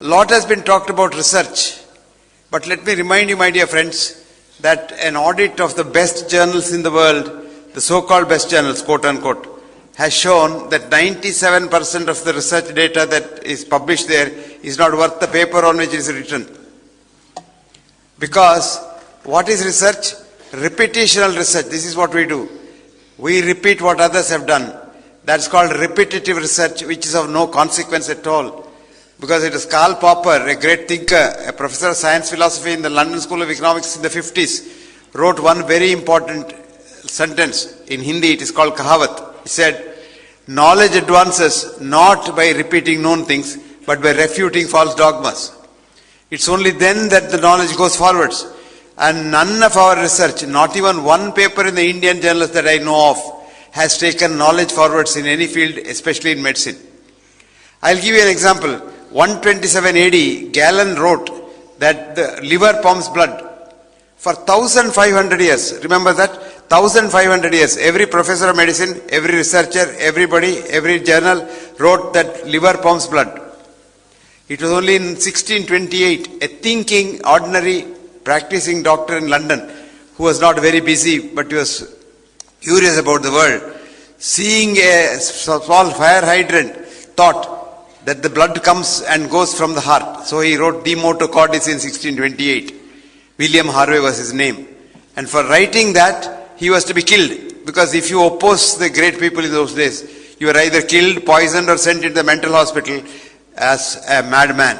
lot has been talked about research, but let me remind you, my dear friends, that an audit of the best journals in the world, the so-called best journals, quote unquote, has shown that 97% of the research data that is published there is not worth the paper on which it is written. Because what is research? Repetitional research. This is what we do. We repeat what others have done. That's called repetitive research, which is of no consequence at all. Because it is Karl Popper, a great thinker, a professor of science philosophy in the London School of Economics in the 50s, wrote one very important sentence. In Hindi it is called Kahavat. He said, knowledge advances not by repeating known things, but by refuting false dogmas. It's only then that the knowledge goes forwards. And none of our research, not even one paper in the Indian journals that I know of, has taken knowledge forwards in any field, especially in medicine. I'll give you an example. 127 AD, Galen wrote that the liver pumps blood. For 1500 years, remember that? 1500 years, every professor of medicine, every researcher, everybody, every journal wrote that liver pumps blood. It was only in 1628, a thinking, ordinary, practicing doctor in London, who was not very busy, but he was curious about the world, seeing a small fire hydrant, thought that the blood comes and goes from the heart. So he wrote De Motu Cordis in 1628. William Harvey was his name. And for writing that, he was to be killed. Because if you oppose the great people in those days, you were either killed, poisoned, or sent into the mental hospital as a madman.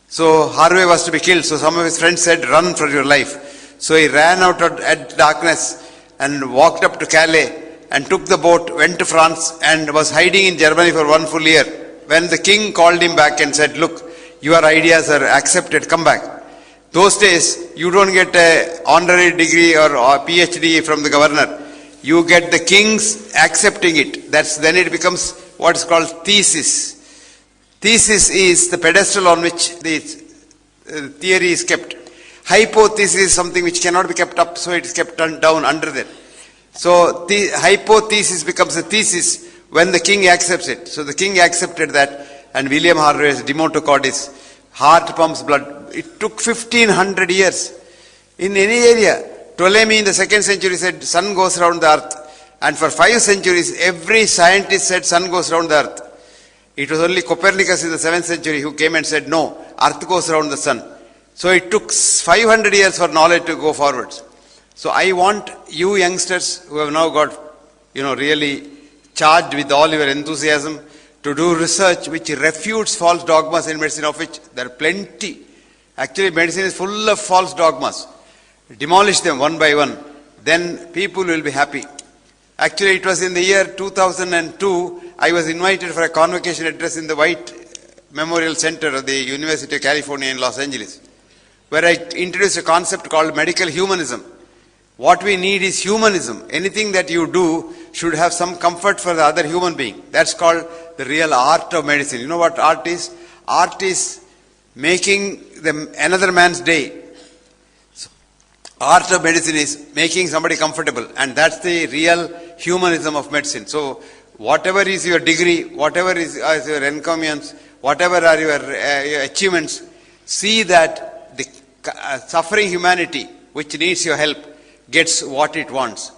So Harvey was to be killed. So some of his friends said, run for your life. So he ran out at darkness and walked up to Calais and took the boat, went to France, and was hiding in Germany for 1 full year. When the king called him back and said, look, your ideas are accepted, come back. Those days, you don't get an honorary degree or PhD from the governor. You get the king's accepting it. Then it becomes what is called thesis. Thesis is the pedestal on which the theory is kept. Hypothesis is something which cannot be kept up, so it is kept down under there. So the hypothesis becomes a thesis when the king accepts it. So the king accepted that, and William Harvey's De Motu Cordis, heart pumps blood. It took 1500 years. In any area, Ptolemy in the 2nd century said sun goes around the earth. And for 5 centuries, every scientist said sun goes around the earth. It was only Copernicus in the 7th century who came and said no, earth goes around the sun. So it took 500 years for knowledge to go forwards. So I want you youngsters who have now got, really charged with all your enthusiasm to do research which refutes false dogmas in medicine, of which there are plenty. Actually, medicine is full of false dogmas. Demolish them one by one. Then people will be happy. Actually, it was in the year 2002, I was invited for a convocation address in the White Memorial Center of the University of California in Los Angeles, where I introduced a concept called medical humanism. What we need is humanism. Anything that you do should have some comfort for the other human being. That's called the real art of medicine. You know what art is? Art is making another man's day. So, art of medicine is making somebody comfortable, and that's the real humanism of medicine. So whatever is your degree, whatever is your encomiums, whatever are your achievements, see that the suffering humanity which needs your help gets what it wants.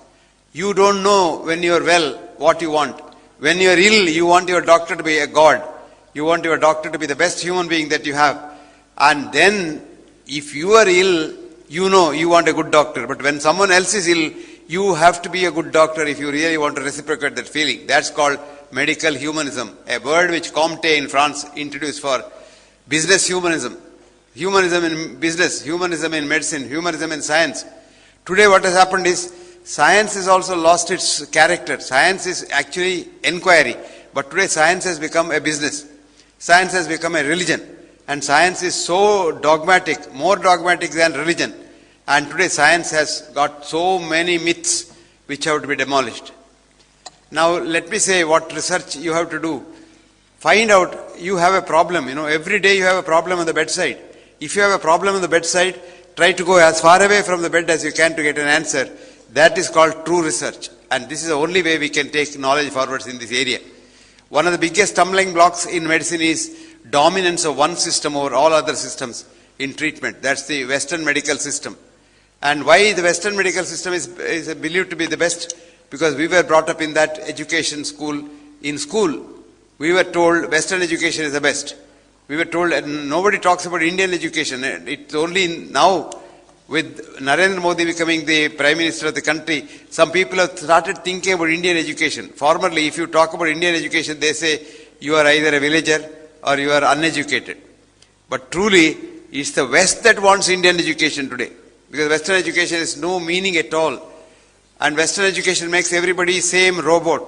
You don't know when you are well what you want. When you are ill, you want your doctor to be a god. You want your doctor to be the best human being that you have. And then, if you are ill, you know you want a good doctor. But when someone else is ill, you have to be a good doctor if you really want to reciprocate that feeling. That's called medical humanism, a word which Comte in France introduced for business humanism. Humanism in business, humanism in medicine, humanism in science. Today what has happened is, science has also lost its character. Science is actually inquiry. But today science has become a business. Science has become a religion. And science is so dogmatic, more dogmatic than religion. And today science has got so many myths which have to be demolished. Now let me say what research you have to do. Find out you have a problem. Every day you have a problem on the bedside. If you have a problem on the bedside, try to go as far away from the bed as you can to get an answer. That is called true research. And this is the only way we can take knowledge forwards in this area. One of the biggest stumbling blocks in medicine is dominance of one system over all other systems in treatment. That's the Western medical system. And why the Western medical system is believed to be the best? Because we were brought up in that education school. In school, we were told Western education is the best. We were told, and nobody talks about Indian education. It's only now, with Narendra Modi becoming the Prime Minister of the country, some people have started thinking about Indian education. Formerly, if you talk about Indian education, they say you are either a villager or you are uneducated. But truly, it's the West that wants Indian education today. Because Western education has no meaning at all. And Western education makes everybody same robot.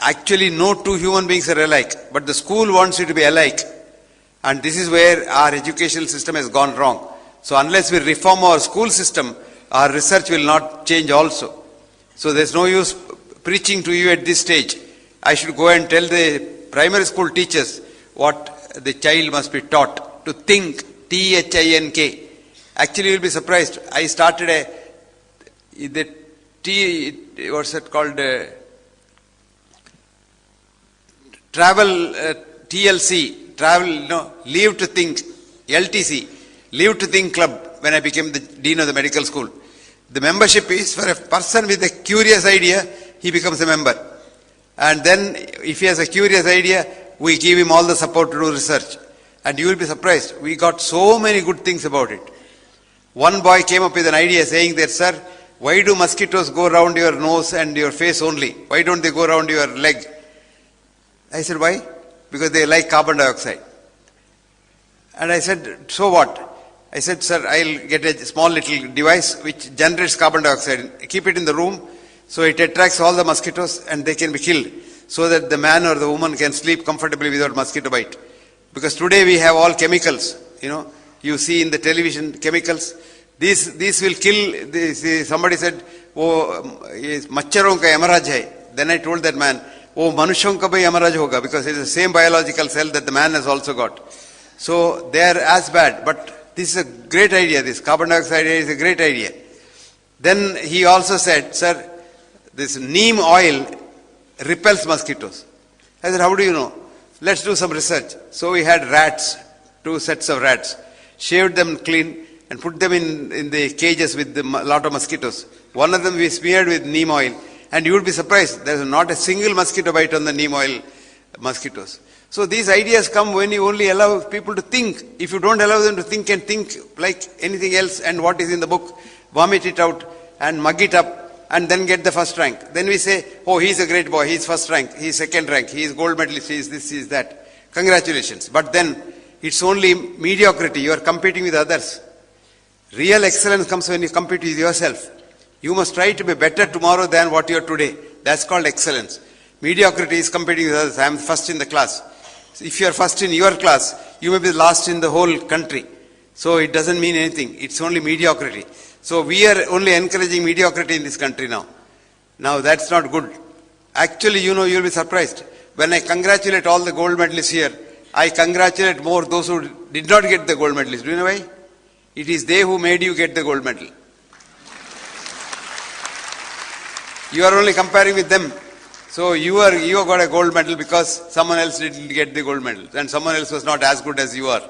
Actually, no two human beings are alike. But the school wants you to be alike. And this is where our educational system has gone wrong. So unless we reform our school system, our research will not change also. So there's no use preaching to you at this stage. I should go and tell the primary school teachers what the child must be taught. To think, T-H-I-N-K. Actually, you'll be surprised. I started what's it called? TLC, Leave to Think, LTC. Live to Think Club when I became the Dean of the Medical School. The membership is for a person with a curious idea, he becomes a member. And then if he has a curious idea, we give him all the support to do research. And you will be surprised. We got so many good things about it. One boy came up with an idea saying that, sir, why do mosquitoes go around your nose and your face only? Why don't they go around your leg? I said, why? Because they like carbon dioxide. And I said, so what? I said, sir, I'll get a small little device which generates carbon dioxide. Keep it in the room so it attracts all the mosquitoes and they can be killed so that the man or the woman can sleep comfortably without mosquito bite. Because today we have all chemicals, you see in the television chemicals. These will kill. Somebody said, oh, machcharon ka yamaraj hai. Then I told that man, oh, manushyon ka bhi yamaraj hoga, because it is the same biological cell that the man has also got. So they are as bad, but this is a great idea. This carbon dioxide is a great idea. Then he also said, sir, this neem oil repels mosquitoes. I said, how do you know? Let's do some research. So we had rats, 2 sets of rats, shaved them clean and put them in the cages with a lot of mosquitoes. One of them we smeared with neem oil, and you would be surprised, there is not a single mosquito bite on the neem oil mosquitoes. So these ideas come when you only allow people to think. If you don't allow them to think and think like anything else and what is in the book, vomit it out and mug it up and then get the first rank. Then we say, oh, he's a great boy, he's first rank, he's second rank, he's gold medalist, he's this, he's that. Congratulations. But then it's only mediocrity. You are competing with others. Real excellence comes when you compete with yourself. You must try to be better tomorrow than what you are today. That's called excellence. Mediocrity is competing with others. I am first in the class. If you are first in your class, you may be last in the whole country. So it doesn't mean anything. It's only mediocrity. So we are only encouraging mediocrity in this country now. Now that's not good. Actually, you'll be surprised. When I congratulate all the gold medalists here, I congratulate more those who did not get the gold medalists. Do you know why? It is they who made you get the gold medal. You are only comparing with them. So you got a gold medal because someone else didn't get the gold medal and someone else was not as good as you are.